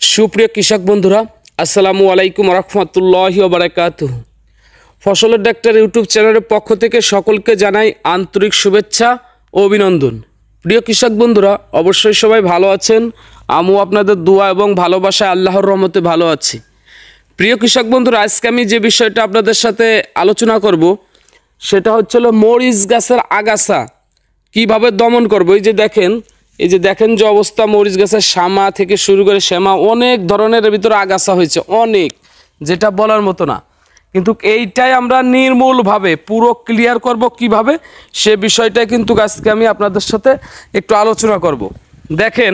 সুপ্রিয় কৃষক বন্ধুরা, আসসালামু আলাইকুম রহমতুল্লাহি ওয়া বারাকাতুহু। ফসলের ডাক্তার ইউটিউব চ্যানেলের পক্ষ থেকে সকলকে জানাই আন্তরিক শুভেচ্ছা ও অভিনন্দন। প্রিয় কৃষক বন্ধুরা, অবশ্যই সবাই ভালো আছেন। আমিও আপনাদের দোয়া এবং ভালোবাসায় আল্লাহর রহমতে ভালো আছি। প্রিয় কৃষক বন্ধুরা, আজকে আমি যে বিষয়টা আপনাদের সাথে আলোচনা করব সেটা হচ্ছিল মরিচ গাছের আগাছা কিভাবে দমন করব। এই যে দেখেন যে অবস্থা, মরিচ গাছের শামা থেকে শুরু করে শ্যামা অনেক ধরনের ভিতরে আগাছা হয়েছে, অনেক, যেটা বলার মতো না। কিন্তু এইটাই আমরা নির্মূলভাবে পুরো ক্লিয়ার করব কিভাবে, সে বিষয়টাই কিন্তু আজকে আমি আপনাদের সাথে একটু আলোচনা করব। দেখেন,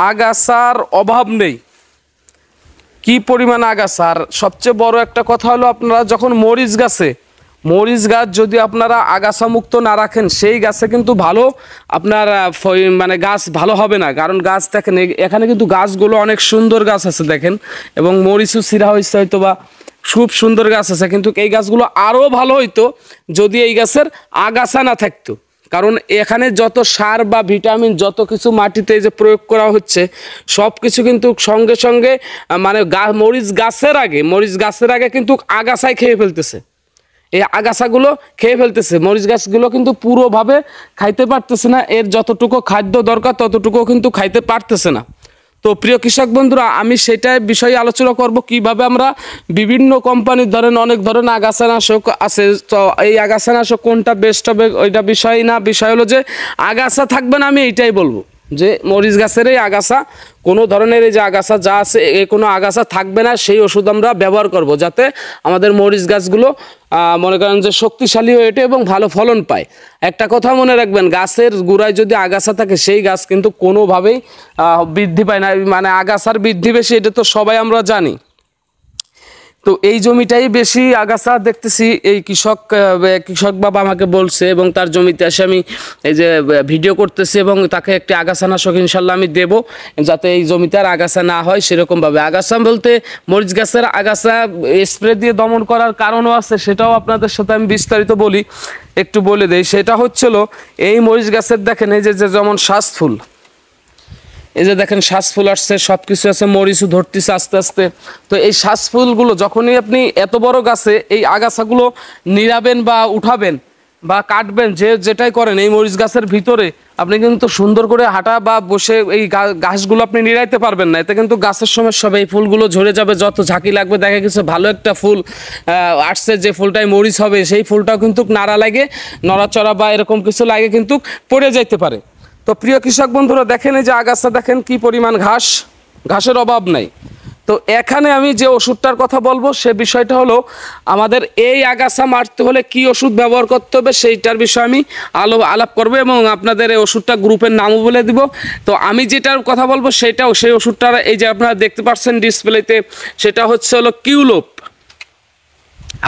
আগাছার অভাব নেই, কি পরিমাণ আগাছা। আর সবচেয়ে বড় একটা কথা হলো, আপনারা যখন মরিচ গাছ যদি আপনারা আগাছা মুক্ত না রাখেন, সেই গাছে কিন্তু ভালো আপনার মানে গাছ ভালো হবে না। কারণ গাছ দেখেন, এখানে কিন্তু গাছগুলো অনেক সুন্দর গাছ আছে দেখেন, এবং মরিচও ছিঁড়া হয়েছে হয়তো বা খুব সুন্দর গাছ আছে, কিন্তু এই গাছগুলো আরও ভালো হইতো যদি এই গাছের আগাছা না থাকতো। কারণ এখানে যত সার বা ভিটামিন যত কিছু মাটিতে যে প্রয়োগ করা হচ্ছে, সব কিছু কিন্তু সঙ্গে সঙ্গে মানে মরিচ গাছের আগে কিন্তু আগাছায় খেয়ে ফেলতেছে। এই আগাছাগুলো খেয়ে ফেলতেছে, মরিচ গাছগুলো কিন্তু পুরোভাবে খাইতে পারতেছে না, এর যতটুকু খাদ্য দরকার ততটুকু কিন্তু খাইতে পারতেছে না। তো প্রিয় কৃষক বন্ধুরা, আমি সেটাই বিষয়ে আলোচনা করব কিভাবে আমরা বিভিন্ন কোম্পানির ধরেন অনেক ধরনের আগাছানাশক আছে, তো এই আগাছানাশক কোনটা বেস্ট হবে ওইটা বিষয় না, বিষয় হলো যে আগাছা থাকবে না। আমি এইটাই বলবো যে মরিচ গাছের এই আগাছা, কোনো ধরনের এই যে আগাছা যা আছে, কোনো আগাছা থাকবে না, সেই ওষুধ আমরা ব্যবহার করব, যাতে আমাদের মরিচ গাছগুলো মনে করেন যে শক্তিশালী হয়ে ওঠে এবং ভালো ফলন পায়। একটা কথা মনে রাখবেন, গাছের গোড়ায় যদি আগাছা থাকে, সেই গাছ কিন্তু কোনোভাবেই বৃদ্ধি পায় না। মানে আগাছার বৃদ্ধি বেশি, এটা তো সবাই আমরা জানি। তো এই জমিটাই বেশি আগাছা দেখতেছি, এই কৃষক বাবা আমাকে বলছে, এবং তার জমিতে এসে আমি এই যে ভিডিও করতেছি, এবং তাকে একটি আগাছানাশক ইনশাল্লাহ আমি দেব, যাতে এই জমিতে আর আগাছা না হয় সেরকমভাবে। আগাছা বলতে মরিচ গাছের আগাছা স্প্রে দিয়ে দমন করার কারণও আছে, সেটাও আপনাদের সাথে আমি বিস্তারিত একটু বলে দেই। সেটা হচ্ছিল, এই মরিচ গাছের দেখেন এই যে যেমন শ্বাসফুল, এই যে দেখেন শ্বাসফুল আসছে, সব কিছু আছে, মরিচও ধরতেছে আস্তে আস্তে। তো এই শ্বাসফুলগুলো যখনই আপনি এত বড় গাছে এই আগাছাগুলো নিড়াবেন বা উঠাবেন বা কাটবেন, যেটাই করেন, এই মরিচ গাছের ভিতরে আপনি কিন্তু সুন্দর করে হাঁটা বা বসে এই ঘাসগুলো আপনি নিড়াইতে পারবেন না। এতে কিন্তু গাছের সমস্যা হবে, এই ফুলগুলো ঝরে যাবে, যত ঝাঁকি লাগবে। দেখা গেছে ভালো একটা ফুল আসছে, যে ফুলটাই মরিচ হবে, সেই ফুলটাও কিন্তু নাড়া লাগে, নড়াচড়া বা এরকম কিছু লাগে, কিন্তু পড়ে যাইতে পারে। তো প্রিয় কৃষক বন্ধুরা, দেখেন এই যে আগাছা, দেখেন কি পরিমাণ ঘাসের অভাব নাই। তো এখানে আমি যে ওষুধটার কথা বলবো, সে বিষয়টা হলো, আমাদের এই আগাছা মারতে হলে কি ওষুধ ব্যবহার করতে হবে সেইটার বিষয়ে আমি আলাপ করবো, এবং আপনাদের এই ওষুধটা গ্রুপের নামও বলে দিব। তো আমি যেটার কথা বলবো সেই ওষুধটা এই যে আপনারা দেখতে পাচ্ছেন ডিসপ্লেতে, সেটা হলো কিউলোপ।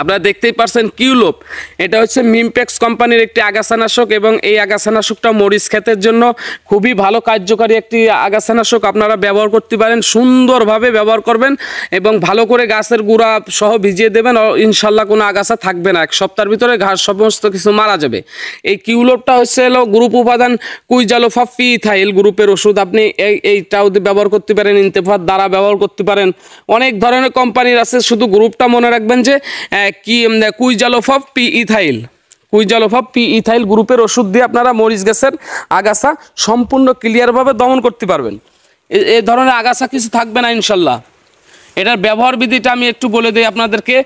আপনারা দেখতেই পারছেন কিউলোপ, এটা হচ্ছে মিমপ্যাক্স কোম্পানির একটি আগাছানাশক, এবং এই আগাছানাশকটা মরিচ ক্ষেতের জন্য খুবই ভালো কার্যকারী একটি আগাছানাশক। আপনারা ব্যবহার করতে পারেন, সুন্দরভাবে ব্যবহার করবেন, এবং ভালো করে গাছের গুঁড়া সহ ভিজিয়ে দেবেন, ইনশাল্লাহ কোনো আগাছা থাকবে না। এক সপ্তাহের ভিতরে ঘাস সমস্ত কিছু মারা যাবে। এই কিউলোপটা হলো গ্রুপ উপাদান কুইজালোফা পিইথাইল গ্রুপের ওষুধ। আপনি এইটাও ব্যবহার করতে পারেন, ইন্তেফার দ্বারা ব্যবহার করতে পারেন, অনেক ধরনের কোম্পানির আছে। শুধু গ্রুপটা মনে রাখবেন যে কুইজালোফা পিইথাইল গ্রুপের ওষুধ দিয়ে আপনারা মরিচ গাছের আগাছা সম্পূর্ণ ক্লিয়ারভাবে দমন করতে পারবেন। এই ধরনের আগাছা কিছু থাকবে না ইনশাল্লাহ। এটার ব্যবহার বিধিটা আমি একটু বলে দিই আপনাদেরকে।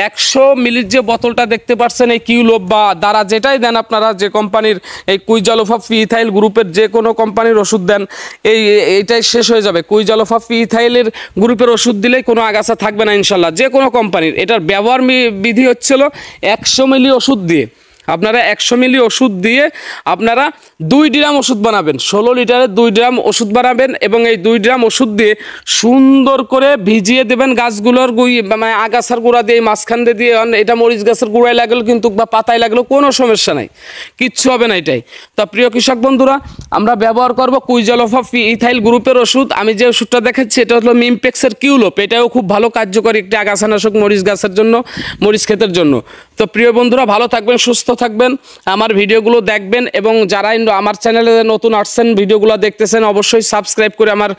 100 মিলির যে বোতলটা দেখতে পাচ্ছেন, এই কিউলোপ বা দ্বারা যেটাই দেন আপনারা, যে কোম্পানির এই কুইজালোফা পিইথাইল গ্রুপের যে কোনো কোম্পানির ওষুধ দেন, এইটাই শেষ হয়ে যাবে। কুইজালোফা পিইথাইলের গ্রুপের ওষুধ দিলেই কোনো আগাছা থাকবে না ইনশাল্লাহ, যে কোনো কোম্পানির। এটার ব্যবহার বিধি হচ্ছিল 100 মিলি ওষুধ দিয়ে, আপনারা 100 মিলি ওষুধ দিয়ে আপনারা 2 ড্রাম ওষুধ বানাবেন, 16 লিটারে 2 ড্রাম ওষুধ বানাবেন, এবং এই 2 ড্রাম ওষুধ দিয়ে সুন্দর করে ভিজিয়ে দেবেন গাছগুলোর মানে আগাছার গুঁড়া দিয়ে, মাঝখান দিয়ে। এটা মরিচ গাছের গুঁড়ায় লাগলো কিন্তু বা পাতায় লাগলো কোনো সমস্যা নাই, কিচ্ছু হবে না এটাই। তো প্রিয় কৃষক বন্ধুরা, আমরা ব্যবহার করব কুইজালোফা পিইথাইল গ্রুপের ওষুধ। আমি যে ওষুধটা দেখাচ্ছি এটা হলো মিমপ্যাক্সের কিউলোপ, এটাও খুব ভালো কার্যকরী একটি আগাছানাশক মরিচ গাছের জন্য, মরিচ ক্ষেতের জন্য। তো প্রিয় বন্ধুরা, ভালো থাকবেন, সুস্থ থাকবেন, আমার ভিডিওগুলো দেখবেন এবং যারা আমার চ্যানেলে নতুন আসছেন ভিডিওগুলো দেখতেছেন অবশ্যই সাবস্ক্রাইব করে আমার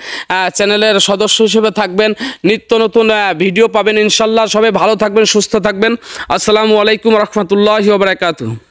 চ্যানেলের সদস্য হিসেবে থাকবেন। নিত্য নতুন ভিডিও পাবেন ইনশাল্লাহ। সবাই ভালো থাকবেন, সুস্থ থাকবেন। আসসালামু আলাইকুম রহমতুল্লাহি ওয়া বারাকাতুহু।